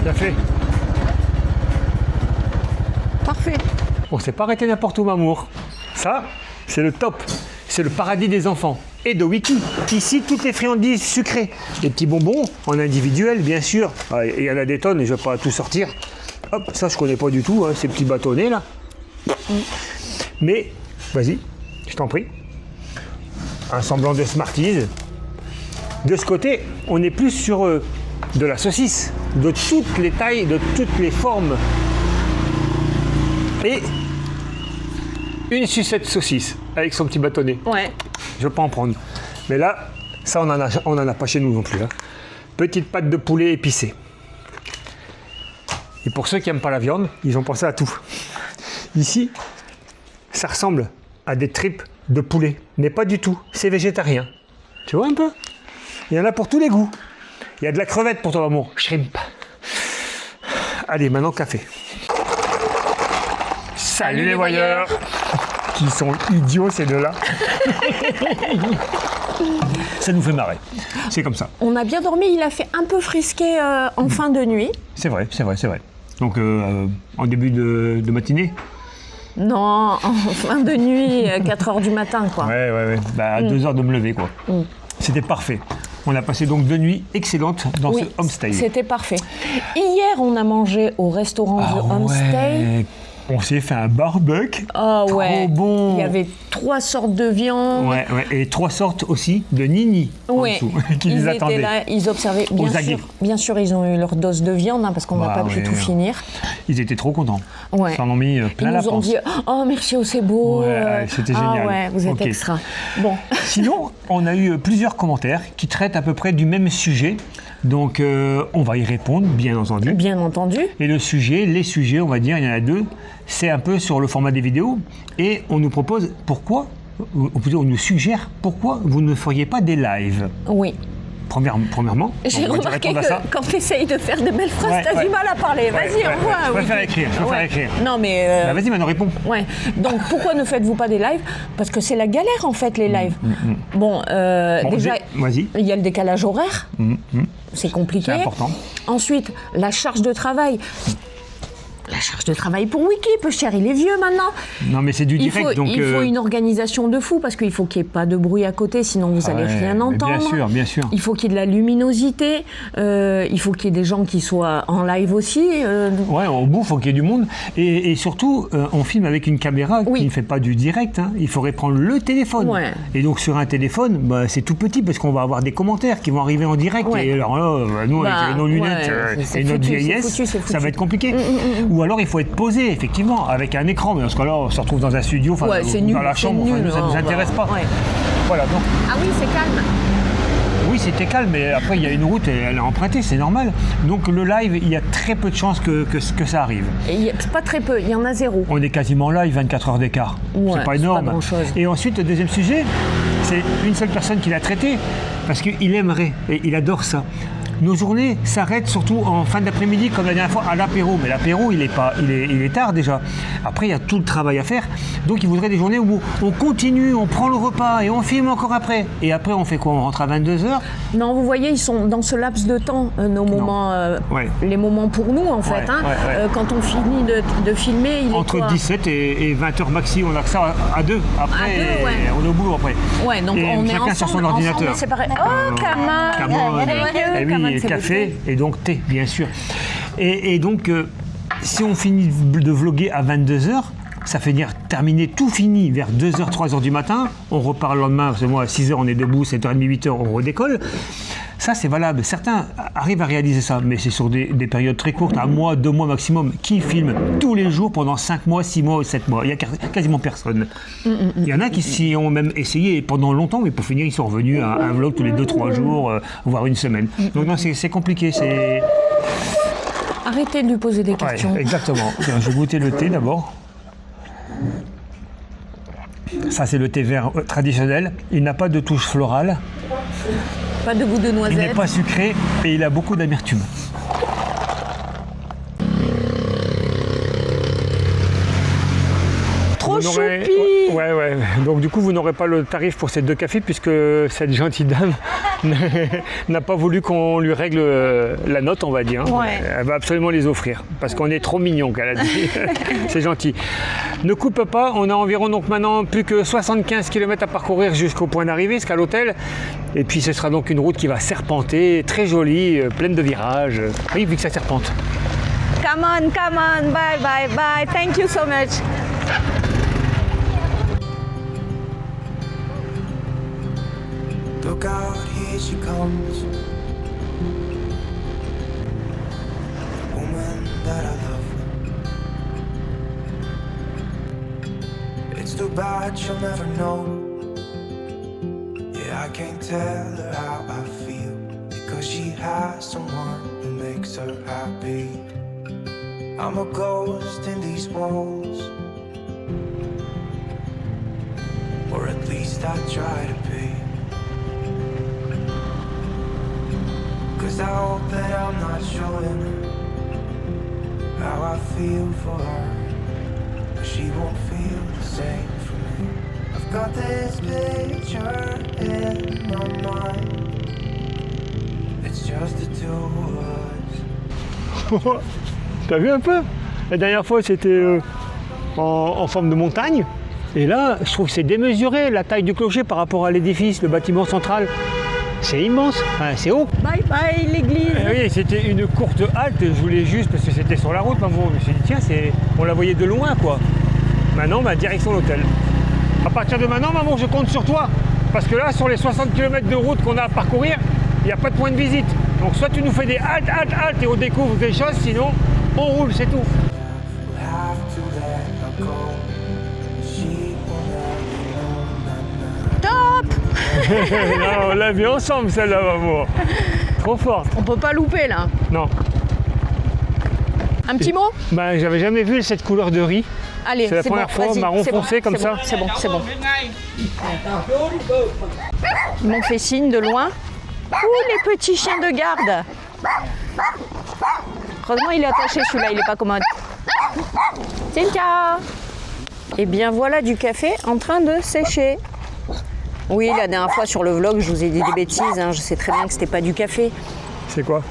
Bien fait. Parfait. On s'est pas arrêté n'importe où, Mamour. Ça, c'est le top. C'est le paradis des enfants. Et de Wiki. Ici, toutes les friandises sucrées. Les petits bonbons, en individuel, bien sûr. Ah, il y en a des tonnes et je ne vais pas tout sortir. Hop, ça, je connais pas du tout, hein, ces petits bâtonnets, là. Mais, vas-y, je t'en prie. Un semblant de Smarties. De ce côté, on est plus sur de la saucisse. De toutes les tailles, de toutes les formes. Et une sucette saucisse avec son petit bâtonnet. Ouais. Je vais pas en prendre. Mais là, ça, on en a pas chez nous non plus. Hein. Petite pâte de poulet épicée. Et pour ceux qui n'aiment pas la viande, ils ont pensé à tout. Ici, ça ressemble à des tripes de poulet. Mais pas du tout. C'est végétarien. Tu vois un peu? Il y en a pour tous les goûts. Il y a de la crevette pour ton amour. Shrimp. Allez, maintenant café. Salut les voyeurs. Qui sont idiots ces deux-là. Ça nous fait marrer. C'est comme ça. On a bien dormi, il a fait un peu frisqué en fin de nuit. C'est vrai, c'est vrai, c'est vrai. Donc en début de matinée? Non, en fin de nuit, 4h du matin, quoi. Ouais. Bah, à 2 heures de me lever, quoi. C'était parfait. On a passé donc 2 nuits excellentes dans ce homestay. C'était parfait. Hier, on a mangé au restaurant The Homestay. Ouais. On s'est fait un barbecue. Oh ouais. Trop bon. Il y avait 3 sortes de viande. Ouais. Et 3 sortes aussi de nini en dessous, qui ils les attendaient. Étaient là, ils observaient. Bien sûr, ils ont eu leur dose de viande, hein, parce qu'on n'a pas pu tout finir. Ils étaient trop contents. Ouais. Ils en ont mis plein la panse. Ils nous ont dit « Oh, merci, c'est beau. Ouais, c'était génial. Ah ouais, vous êtes extra. Bon. Sinon, on a eu plusieurs commentaires qui traitent à peu près du même sujet. Donc, on va y répondre, bien entendu. Bien entendu. Et les sujets, on va dire, il y en a 2. C'est un peu sur le format des vidéos. Et on nous propose pourquoi, ou plutôt on nous suggère pourquoi vous ne feriez pas des lives. Oui. Premièrement, j'ai remarqué que quand tu essayes de faire de belles phrases, tu as du mal à parler. Vas-y, envoie. Je préfère écrire. Non, mais. Bah, vas-y, maintenant réponds. Ouais. Donc, pourquoi ne faites-vous pas des lives? Parce que c'est la galère, en fait, les lives. Bon, déjà, il y a le décalage horaire. C'est compliqué. C'est important. Ensuite, la charge de travail. La charge de travail pour Wiki, peu cher, il est vieux maintenant. Non, mais c'est du direct, il faut une organisation de fou, parce qu'il faut qu'il n'y ait pas de bruit à côté, sinon vous n'allez rien entendre. Bien sûr. Il faut qu'il y ait de la luminosité, il faut qu'il y ait des gens qui soient en live aussi. Ouais, au bout, il faut qu'il y ait du monde. Et surtout, on filme avec une caméra qui ne fait pas du direct. Hein. Il faudrait prendre le téléphone. Ouais. Et donc, sur un téléphone, c'est tout petit, parce qu'on va avoir des commentaires qui vont arriver en direct. Ouais. Et alors là, nous, avec nos lunettes et notre vieillesse, ça va être compliqué. Ou alors il faut être posé, effectivement, avec un écran. Mais dans ce cas-là, on se retrouve dans un studio, dans la chambre, ça ne nous intéresse pas. Ouais. Voilà, donc. Ah oui, c'est calme. Oui, c'était calme, mais après, il y a une route, elle est empruntée, c'est normal. Donc le live, il y a très peu de chances que ça arrive. Pas très peu, il y en a 0. On est quasiment live, 24 heures d'écart. C'est pas énorme. Pas grand-chose. Et ensuite, le deuxième sujet, c'est une seule personne qui l'a traité, parce qu'il aimerait, et il adore ça. Nos journées s'arrêtent surtout en fin d'après-midi, comme la dernière fois, à l'apéro. Mais l'apéro, il est tard déjà. Après, il y a tout le travail à faire. Donc, il voudrait des journées où on continue, on prend le repas et on filme encore après. Et après, on fait quoi? On rentre à 22h? Non, vous voyez, ils sont dans ce laps de temps, nos moments, les moments pour nous, en fait. Quand on finit de filmer, il est entre 17 et 20h maxi, on a que ça à 2. Après, on est au boulot après. Ouais, donc on est chacun ensemble, sur son ordinateur. C'est pareil. Oh, Kamal, café et donc thé, bien sûr. Et donc, si on finit de vlogger à 22h, ça fait dire terminer tout fini vers 2h, 3h du matin. On repart le lendemain, parce que moi à 6h on est debout, 7h30, 8h on redécolle. Ça c'est valable. Certains arrivent à réaliser ça, mais c'est sur des périodes très courtes, 1 mois, 2 mois maximum, qui filment tous les jours pendant 5 mois, 6 mois, 7 mois. Il n'y a quasiment personne. Il y en a qui s'y ont même essayé pendant longtemps, mais pour finir ils sont revenus à un vlog tous les 2-3 jours, voire une semaine. Donc non, c'est compliqué. Arrêtez de lui poser des questions. Ouais, exactement. Tiens, je vais goûter le thé d'abord. Ça, c'est le thé vert traditionnel. Il n'a pas de touche florale. Pas de goût de noisette. Il n'est pas sucré et il a beaucoup d'amertume. Trop choupi. Ouais. Donc du coup, vous n'aurez pas le tarif pour ces 2 cafés puisque cette gentille dame n'a pas voulu qu'on lui règle la note, on va dire. Ouais. Elle va absolument les offrir parce qu'on est trop mignons, qu'elle a dit. C'est gentil. Ne coupe pas, on a environ donc maintenant plus que 75 km à parcourir jusqu'au point d'arrivée, jusqu'à l'hôtel. Et puis ce sera donc une route qui va serpenter, très jolie, pleine de virages. Oui, vu que ça serpente. Come on, bye. Thank you so much. Look out, here she comes. The woman that I love. It's too bad she'll never know. Yeah, I can't tell her how I feel, because she has someone who makes her happy. I'm a ghost in these walls, or at least I try to be. 'Cause I hope that I'm not showing how I feel for her, but she won't feel the same for me. I've got this picture in my mind. It's just the two of us. T'as vu un peu? La dernière fois, c'était en forme de montagne. Et là, je trouve que c'est démesuré, la taille du clocher par rapport à l'édifice, le bâtiment central. C'est immense, enfin, c'est haut. Bye l'église. Oui, c'était une courte halte, je voulais juste, parce que c'était sur la route, maman. Je me suis dit, tiens, on la voyait de loin, quoi. Maintenant, direction l'hôtel. À partir de maintenant, maman, je compte sur toi. Parce que là, sur les 60 km de route qu'on a à parcourir, il n'y a pas de point de visite. Donc soit tu nous fais des haltes, et on découvre des choses, sinon, on roule, c'est tout. Top. Non, on l'a vu ensemble, celle-là, maman. Trop forte. On peut pas louper, là. Non. Un petit mot? J'avais jamais vu cette couleur de riz. Allez, c'est la première fois, marron foncé comme ça. C'est bon. Ils m'ont fait signe de loin. Ouh, les petits chiens de garde. Heureusement, il est attaché celui-là, il est pas commode. Cynthia. Et bien voilà du café en train de sécher. Oui, la dernière fois sur le vlog, je vous ai dit des bêtises. Je sais très bien que c'était pas du café. C'est quoi?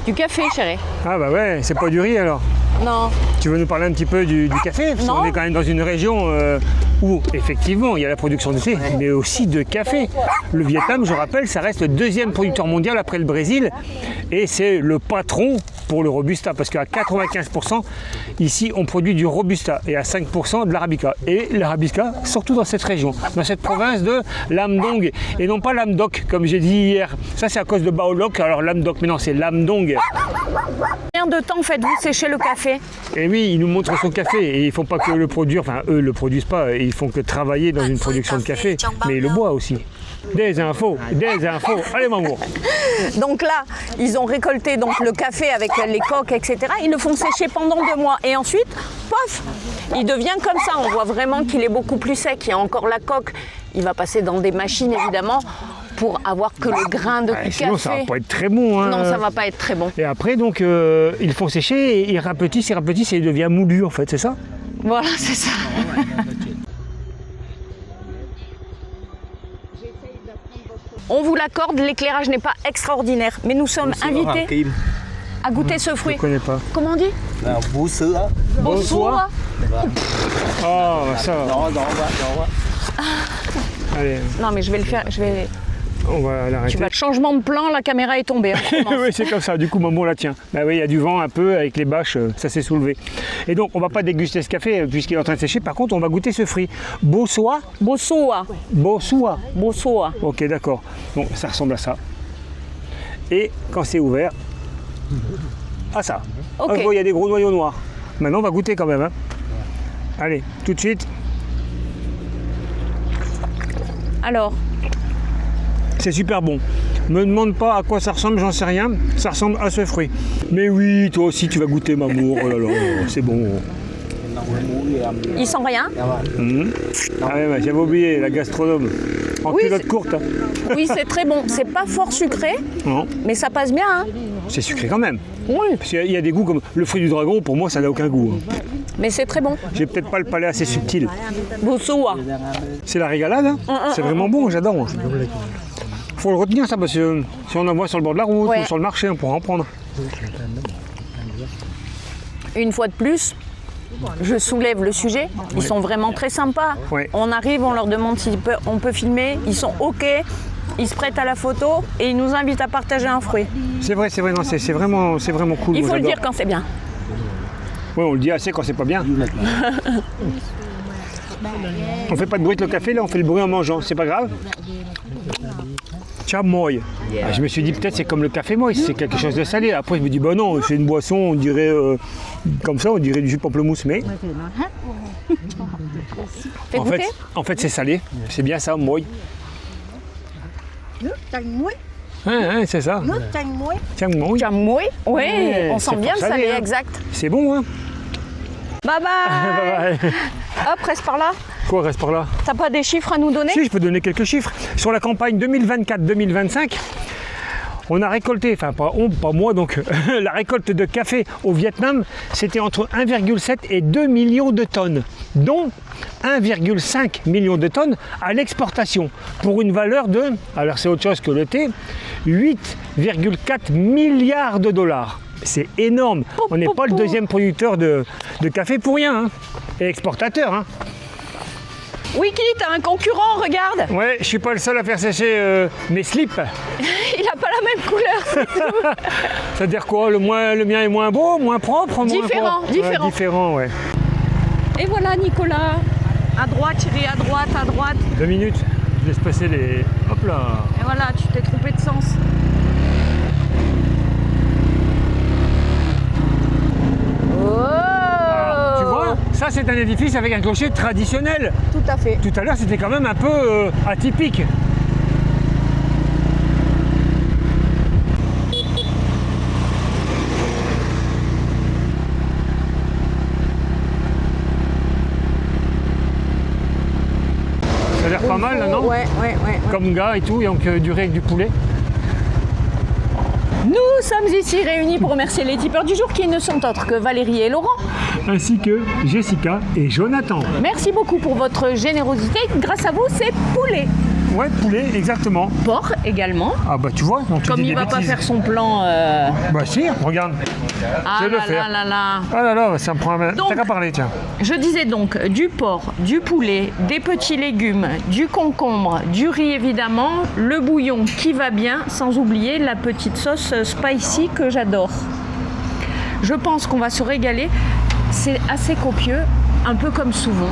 Du café, chérie. Ah bah ouais, c'est pas du riz alors? Non. Tu veux nous parler un petit peu du café? Parce qu'on est quand même dans une région où, effectivement, il y a la production de thé, mais aussi de café. Le Vietnam, je rappelle, ça reste le 2e producteur mondial après le Brésil. Et c'est le patron pour le Robusta. Parce qu'à 95%, ici, on produit du Robusta. Et à 5% de l'Arabica. Et l'Arabica, surtout dans cette région, dans cette province de Lam Dong. Et non pas Lam Doc, comme j'ai dit hier. Ça, c'est à cause de Baolok. Alors Lam Doc, mais non, c'est Lam Dong. Combien de temps faites-vous sécher le café? Et oui, ils nous montrent son café et ils font pas que le produire, enfin eux le produisent pas, ils font que travailler dans une production de café, mais ils le boivent aussi. Des infos, allez maman. Donc là, ils ont récolté donc le café avec les coques, etc. Ils le font sécher pendant 2 mois et ensuite, pof, il devient comme ça. On voit vraiment qu'il est beaucoup plus sec, il y a encore la coque. Il va passer dans des machines évidemment pour avoir que le grain de café. Sinon ça va pas être très bon. Hein. Non, ça va pas être très bon. Et après donc ils le font sécher et ils rapetissent et il devient moulu en fait, c'est ça? Voilà, c'est ça. On vous l'accorde, l'éclairage n'est pas extraordinaire, mais nous sommes invités à goûter ce fruit. Je connais pas. Comment on dit? Bonsoir. Bonsoir. Oh, ça va. Allez. Non, mais je vais le faire. On va l'arrêter. Changement de plan, la caméra est tombée. Oui, c'est comme ça. Du coup, maman la tient. Bah oui, il y a du vent un peu avec les bâches, ça s'est soulevé. Et donc, on va pas déguster ce café puisqu'il est en train de sécher. Par contre, on va goûter ce fruit. Bonsoir. Bonsoir. Ok, d'accord. Donc, ça ressemble à ça. Et quand c'est ouvert, à ça. Ok. Il y a des gros noyaux noirs. Maintenant, on va goûter quand même. Hein. Allez, tout de suite. Alors, c'est super bon. Me demande pas à quoi ça ressemble, j'en sais rien. Ça ressemble à ce fruit. Mais oui, toi aussi tu vas goûter Mamour. Oh là là, c'est bon. Il sent rien? Ah ouais, j'avais oublié, la gastronome. En Oui, culotte c'est- courte. Oui, c'est très bon. C'est pas fort sucré, Non, mais ça passe bien. Hein. c'est sucré quand même. Oui. Parce qu'il y a des goûts comme le fruit du dragon, pour moi ça n'a aucun goût. Hein. Mais c'est très bon. J'ai peut-être pas le palais assez subtil. Boussoua. C'est la régalade, hein. C'est vraiment bon, j'adore. Faut le retenir ça parce que si on en voit sur le bord de la route Ouais. ou sur le marché, on pourra en prendre. Une fois de plus, je soulève le sujet. Ils sont vraiment très sympas. Ouais. On arrive, on leur demande si on peut filmer. Ils sont OK. Ils se prêtent à la photo et ils nous invitent à partager un fruit. C'est vrai, non, c'est vraiment cool. Il moi, faut le j'adore. dire quand c'est bien. Ouais, on le dit assez quand c'est pas bien. On fait pas de bruit avec le café, là, on fait le bruit en mangeant, c'est pas grave. Chamoy. Ah, je me suis dit peut-être c'est comme le café moy, c'est quelque chose de salé. Après je me dis bah non, c'est une boisson, on dirait comme ça, on dirait du jus de pamplemousse, mais Fais en goûter. fait c'est salé. C'est bien ça, moy. Nước chanh muối, Ouais, c'est ça. nước chanh muối. Chamoy. Chamoy. Oui, Ouais, on c'est sent bien fort le salé, salé, hein. exact. C'est bon, hein. Bye bye. Bye bye. Hop, reste par là. Quoi, reste par là? T'as pas des chiffres à nous donner? Si, je peux donner quelques chiffres. Sur la campagne 2024-2025, on a récolté, enfin pas moi donc, la récolte de café au Vietnam, c'était entre 1,7 et 2 millions de tonnes, dont 1,5 million de tonnes à l'exportation, pour une valeur de, alors c'est autre chose que le thé, 8,4 milliards de dollars. C'est énorme. On n'est pas le deuxième producteur de café pour rien, hein, et exportateur. Hein. Wiki, t'as un concurrent, regarde. Ouais, je suis pas le seul à faire sécher mes slips. Il a pas la même couleur. C'est-à-dire quoi, le mien est moins beau, moins propre, moins Différent, propre. différent. Ouais, différent, ouais. Et voilà, Nicolas. À droite, Thierry, à droite, à droite. 2 minutes, je laisse passer les... Hop là. Et voilà, tu t'es trompé de sens. Oh, Tu vois, ça c'est un édifice avec un clocher traditionnel. Tout à fait. Tout à l'heure, c'était quand même un peu atypique. Ça a l'air pas mal, là, non? Ouais. Comme gars et tout, et donc du riz avec du poulet. Nous sommes ici réunis pour remercier les tipeurs du jour qui ne sont autres que Valérie et Laurent. Ainsi que Jessica et Jonathan. Merci beaucoup pour votre générosité. Grâce à vous, c'est poulet. Ouais, poulet, exactement. Porc également. Ah bah tu vois, donc tu Comme dis il des va pas bêtises. faire son plan. Bah si, regarde. Ah je vais le là faire. là là là. Ah là là, ça me prend un... Donc- T'as qu'à parler, tiens. Je disais donc du porc, du poulet, des petits légumes, du concombre, du riz évidemment, le bouillon qui va bien, sans oublier la petite sauce spicy que j'adore. Je pense qu'on va se régaler. C'est assez copieux, un peu comme souvent.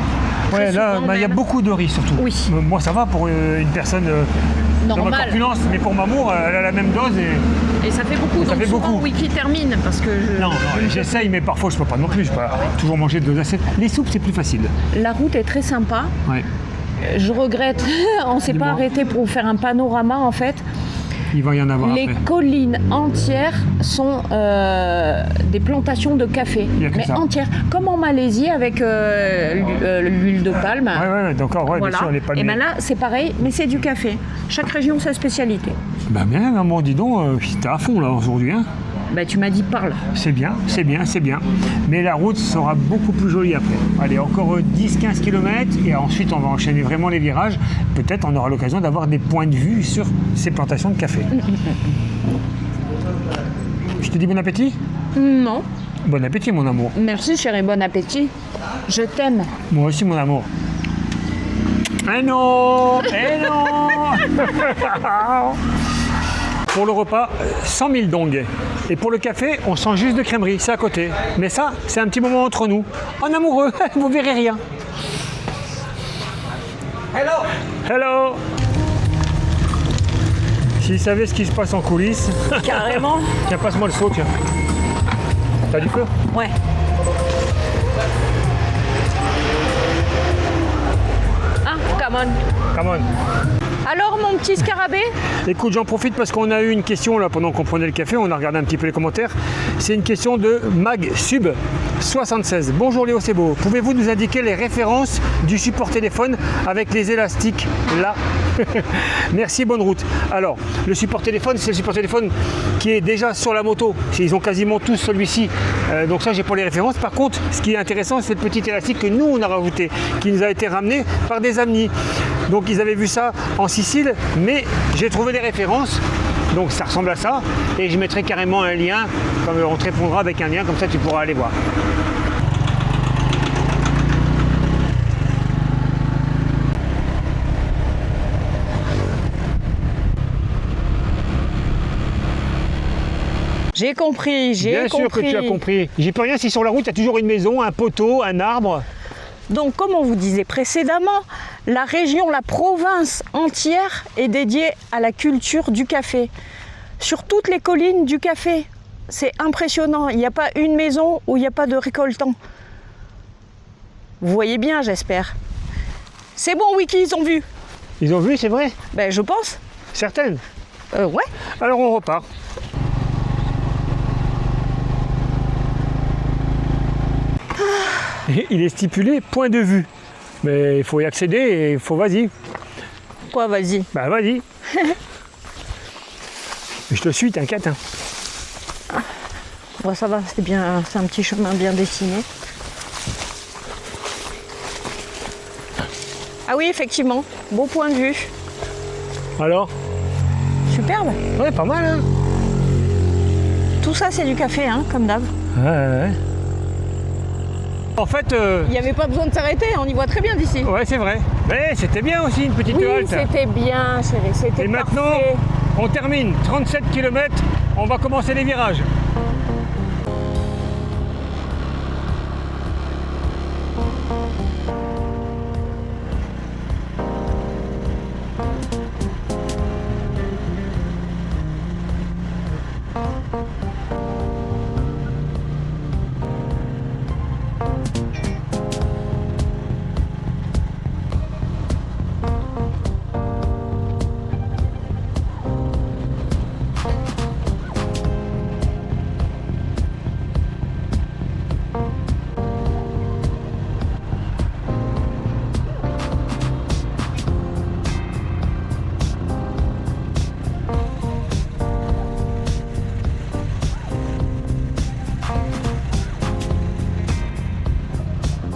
Ouais, Très là, souvent bah, il y a même. beaucoup de riz surtout. Oui. Moi, ça va pour une personne dans ma Normal. corpulence, mais pour Mamour, elle a la même dose et... Et ça fait beaucoup. Ça Donc fait souvent, beaucoup. Wiki termine parce que Non, j'essaye, mais parfois je peux pas non plus. Je peux pas toujours manger 2 assiettes. Les soupes, c'est plus facile. la route est très sympa. Ouais. Je regrette, on ne s'est pas Dis-moi. arrêté pour faire un panorama en fait. Il va y en avoir Les après. collines entières sont des plantations de café, Il y a que mais ça. entières, comme en Malaisie avec l'huile de palme. Ouais, d'accord, ouais, Voilà. bien sûr, les palmiers. Et bien là, c'est pareil, mais c'est du café. Chaque région sa spécialité. Bah bien, maman, dis donc, t'es à fond là aujourd'hui. Hein. Ben, tu m'as dit parle. C'est bien, c'est bien, c'est bien. Mais la route sera beaucoup plus jolie après. Allez, encore 10-15 km et ensuite on va enchaîner vraiment les virages. Peut-être on aura l'occasion d'avoir des points de vue sur ces plantations de café. Je te dis bon appétit? Non, Bon appétit, mon amour. merci chérie, bon appétit. Je t'aime. Moi aussi, mon amour. Eh non! Eh non! Pour le repas, 100 000 dong. Et pour le café, on sent juste de crèmerie, c'est à côté. Mais ça, c'est un petit moment entre nous. En amoureux, vous verrez rien. Hello! Hello! S'ils savaient ce qui se passe en coulisses. Carrément. Tiens, passe-moi le seau, tiens. T'as du feu? Ouais. Ah, come on. Come on. Alors mon petit scarabée? Écoute, j'en profite parce qu'on a eu une question là pendant qu'on prenait le café, on a regardé un petit peu les commentaires. C'est une question de MagSub76. Bonjour Léo, c'est beau. Pouvez-vous nous indiquer les références du support téléphone avec les élastiques là? Merci, bonne route. Alors, le support téléphone, c'est le support téléphone qui est déjà sur la moto. Ils ont quasiment tous celui-ci. Donc ça, j'ai pas les références. Par contre, ce qui est intéressant, c'est le petit élastique que nous, on a rajouté, qui nous a été ramené par des amis. Donc ils avaient vu ça en Sicile, mais j'ai trouvé les références. Donc ça ressemble à ça. Et je mettrai carrément un lien, comme on te répondra avec un lien, comme ça tu pourras aller voir. J'ai compris, j'ai compris. Bien sûr que tu as compris. J'y peux rien si sur la route, il y a toujours une maison, un poteau, un arbre. Donc, comme on vous disait précédemment, la région, la province entière est dédiée à la culture du café. Sur toutes les collines du café, c'est impressionnant. Il n'y a pas une maison où il n'y a pas de récoltants. Vous voyez bien, j'espère. C'est bon, Wiki, ils ont vu. Ils ont vu, c'est vrai? Ben, je pense. Certaines. Ouais. Alors on repart. Il est stipulé point de vue. Mais il faut y accéder et il faut vas-y. Quoi, vas-y. Bah vas-y. Je te suis, t'inquiète. Hein. Bon, ça va, c'est bien, c'est un petit chemin bien dessiné. Ah oui, effectivement, beau point de vue. Alors? Superbe. Ouais, pas mal, hein? Tout ça, c'est du café, hein, comme d'hab. Ouais. En fait... Il n'y avait pas besoin de s'arrêter, on y voit très bien d'ici. Ouais, c'est vrai. Mais c'était bien aussi, une petite Oui, halte. c'était bien, chérie, c'était Et maintenant, parfait. on termine. 37 km, on va commencer les virages.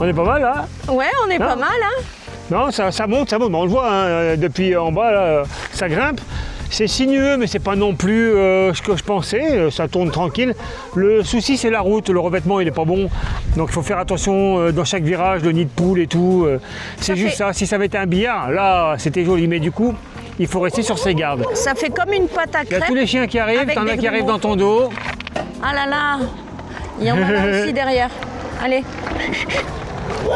On est pas mal là? Ouais, on est pas mal, hein. Non, ça monte, on le voit hein, depuis en bas, là, ça grimpe. C'est sinueux, mais c'est pas non plus ce que je pensais, ça tourne tranquille. Le souci, c'est la route, le revêtement, il est pas bon. Donc il faut faire attention dans chaque virage, le nid de poule et tout. C'est juste ça, si ça avait été un billard, là, c'était joli, mais du coup, il faut rester sur ses gardes. Ça fait comme une pâte à Il y a crêpes. tous les chiens qui arrivent, avec t'en des as qui arrivent grumeaux. dans ton dos. Ah là là, il y en a là aussi derrière. Allez. Oh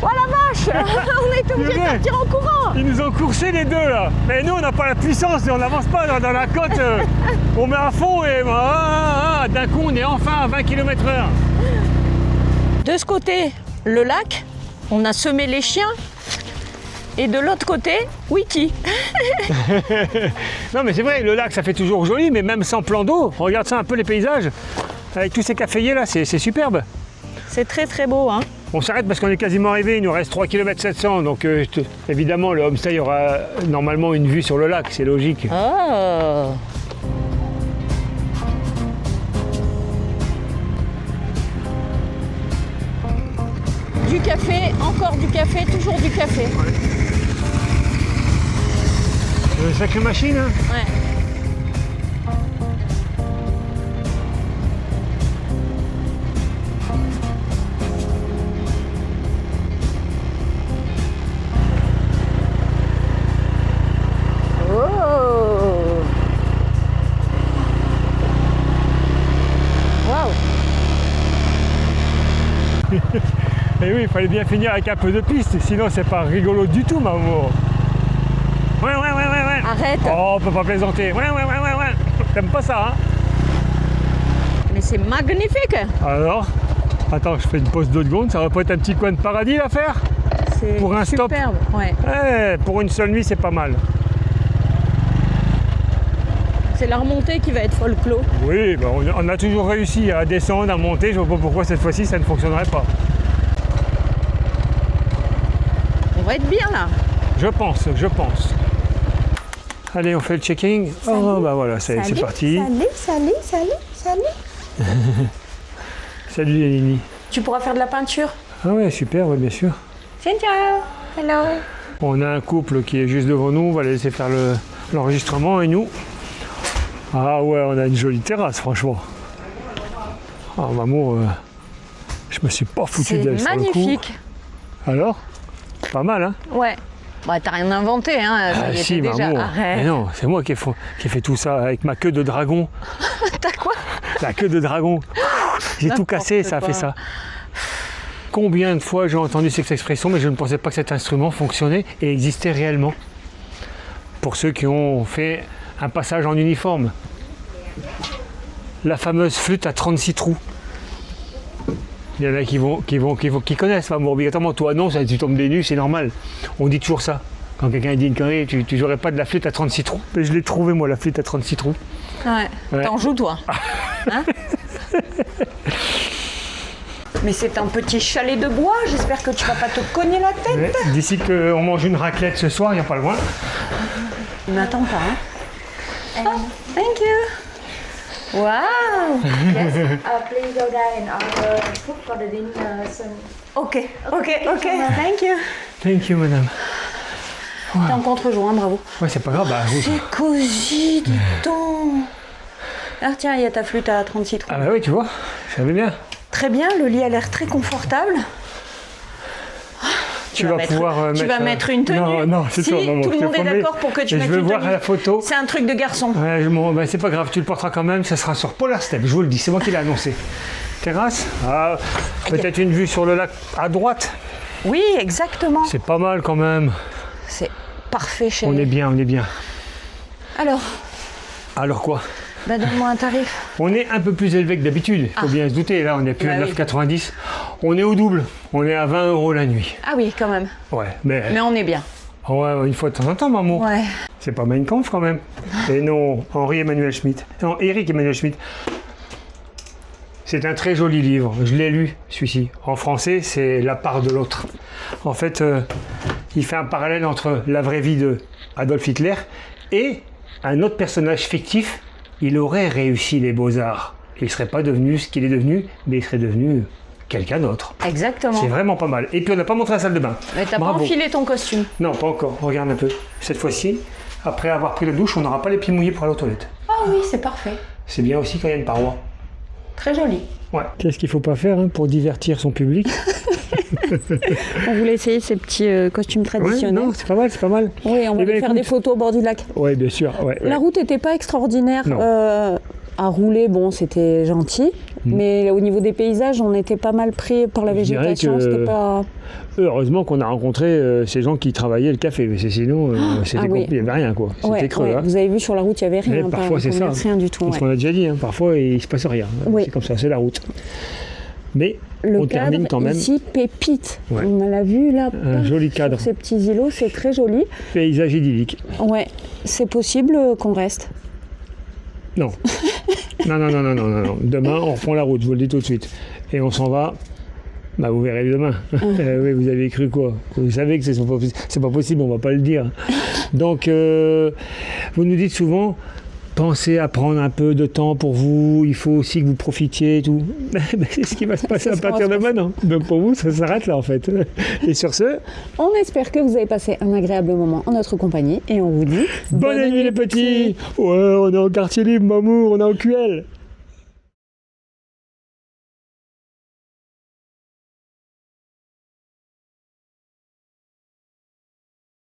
la vache. On est obligé de partir en courant. Ils nous ont coursé les deux là. Mais nous on n'a pas la puissance, on n'avance pas dans la côte. On met à fond et d'un coup on est enfin à 20 km/h. De ce côté, le lac, on a semé les chiens. Et de l'autre côté, Wiki. Non mais c'est vrai, le lac ça fait toujours joli, mais même sans plan d'eau, regarde ça un peu les paysages. Avec tous ces caféiers là, c'est superbe. C'est très très beau, hein. On s'arrête parce qu'on est quasiment arrivé, il nous reste 3 km 700, donc évidemment le homestay aura normalement une vue sur le lac, c'est logique. Oh. Du café, encore du café, toujours du café. Une sacrée machine, hein. Ouais. Oh. Waouh. Et oui, il fallait bien finir avec un peu de piste, sinon c'est pas rigolo du tout, maman. Ouais. Arrête. Oh, on peut pas plaisanter. Ouais. T'aimes pas ça, hein? Mais c'est magnifique. Alors? Attends, je fais une pause de 2 secondes, ça va pas être un petit coin de paradis à faire? c'est Pour un stop. superbe. Ouais. Pour une seule nuit, c'est pas mal. C'est la remontée qui va être folklore. Oui, bah, on a toujours réussi à descendre, à monter. Je vois pas pourquoi cette fois-ci ça ne fonctionnerait pas. On va être bien là. Je pense. Allez, on fait le checking. Oh, bah voilà, c'est parti. Salut. Salut Lénie. Tu pourras faire de la peinture. Ah ouais, super, ouais, bien sûr. Cynthia, hello. On a un couple qui est juste devant nous, on va les laisser faire l'enregistrement et nous. Ah ouais, on a une jolie terrasse, franchement. Ah, maman, je me suis pas foutu d'elle sur le coup. C'est magnifique. Alors, pas mal, hein? Ouais. Bah, t'as rien inventé, hein. Ça y était si, déjà. maman. Arrête. Mais non, c'est moi qui ai fait tout ça avec ma queue de dragon. T'as quoi? La queue de dragon. J'ai tout cassé, ça a fait ça. Combien de fois j'ai entendu cette expression, mais je ne pensais pas que cet instrument fonctionnait et existait réellement. Pour ceux qui ont fait un passage en uniforme. La fameuse flûte à 36 trous. Il y en a qui connaissent, pas obligatoirement. Toi, non, ça, tu tombes des nues, c'est normal. On dit toujours ça. Quand quelqu'un dit une connerie, tu jouerais pas de la flûte à 36 trous. Mais je l'ai trouvé, moi, la flûte à 36 trous. Ouais. T'en joues, toi. Hein? Mais c'est un petit chalet de bois, j'espère que tu vas pas te cogner la tête. Ouais, d'ici qu'on mange une raclette ce soir, il n'y a pas loin. Il m'attend pas, hein. Thank you. Wow. Please go there and order food for the dinner soon. Ok. Thank you. Thank you, madame. T'es en contre-jour, hein, bravo. Ouais, c'est pas grave, bah, oui. C'est cosy, dis donc. Ah tiens, il y a ta flûte à 36 trous. Ah bah oui, tu vois, je savais bien. Très bien, le lit a l'air très confortable. Tu vas pouvoir tu vas mettre une tenue. Non, c'est si, toi, maman. tout le monde est d'accord pour que tu mettes une tenue. Je veux voir la photo. C'est un truc de garçon. Ouais, bah, c'est pas grave, tu le porteras quand même, ça sera sur Polar Step, je vous le dis, c'est moi qui l'ai annoncé. Terrasse, peut-être une vue sur le lac à droite. Oui, exactement. C'est pas mal quand même. C'est parfait, chérie. On est bien. Alors quoi? Bah donne-moi un tarif. On est un peu plus élevé que d'habitude, il faut bien se douter, là on n'est plus à 9,90. On est au double, on est à 20 € la nuit. Ah oui, quand même. Ouais, mais on est bien. Ouais, une fois de temps en temps, maman. Ouais. C'est pas Mein Kampf quand même. Et non, Henri-Emmanuel Schmitt. Non, Éric-Emmanuel Schmitt. C'est un très joli livre, je l'ai lu, celui-ci. En français, c'est La part de l'autre. En fait, il fait un parallèle entre la vraie vie de Adolf Hitler et un autre personnage fictif. Il aurait réussi les beaux-arts. Il ne serait pas devenu ce qu'il est devenu, mais il serait devenu quelqu'un d'autre. Exactement. C'est vraiment pas mal. Et puis on n'a pas montré la salle de bain. Mais t'as pas enfilé ton costume? Non, pas encore. Regarde un peu. Cette fois-ci, après avoir pris la douche, on n'aura pas les pieds mouillés pour aller aux toilettes. Ah oui, c'est parfait. C'est bien aussi quand il y a une paroi. Très joli. Ouais. Qu'est-ce qu'il faut pas faire pour divertir son public? On voulait essayer ces petits costumes traditionnels. Ouais, non, c'est pas mal. Oui, on voulait faire des photos au bord du lac. Oui, bien sûr. Ouais, La route n'était pas extraordinaire. À rouler, bon, c'était gentil. Mais au niveau des paysages, on était pas mal pris par la végétation. C'était pas... Heureusement qu'on a rencontré ces gens qui travaillaient le café. Mais sinon, c'était compliqué. Il n'y avait rien, quoi. C'était creux. Hein. Vous avez vu sur la route, il n'y avait rien. Parfois, c'est ça. Rien du tout. C'est ce qu'on a déjà dit. Hein. Parfois, il ne se passe rien. Oui. C'est comme ça, c'est la route. Mais le on termine quand même. Ici, pépite. Ouais. On l'a vu là. Un joli cadre. Sur ces petits îlots, c'est très joli. Paysage idyllique. Ouais, c'est possible qu'on reste. Non. Non. Demain, on reprend la route, je vous le dis tout de suite. Et on s'en va. Bah, vous verrez demain. Oui, vous avez cru quoi? Vous savez que c'est pas possible, on va pas le dire. Donc, vous nous dites souvent, pensez à prendre un peu de temps pour vous, il faut aussi que vous profitiez et tout. C'est ce qui va se passer à partir de maintenant. Donc pour vous, ça s'arrête là en fait. Et sur ce, on espère que vous avez passé un agréable moment en notre compagnie et on vous dit bonne nuit les petits. Ouais, on est en quartier libre, Mamour, on est en QL.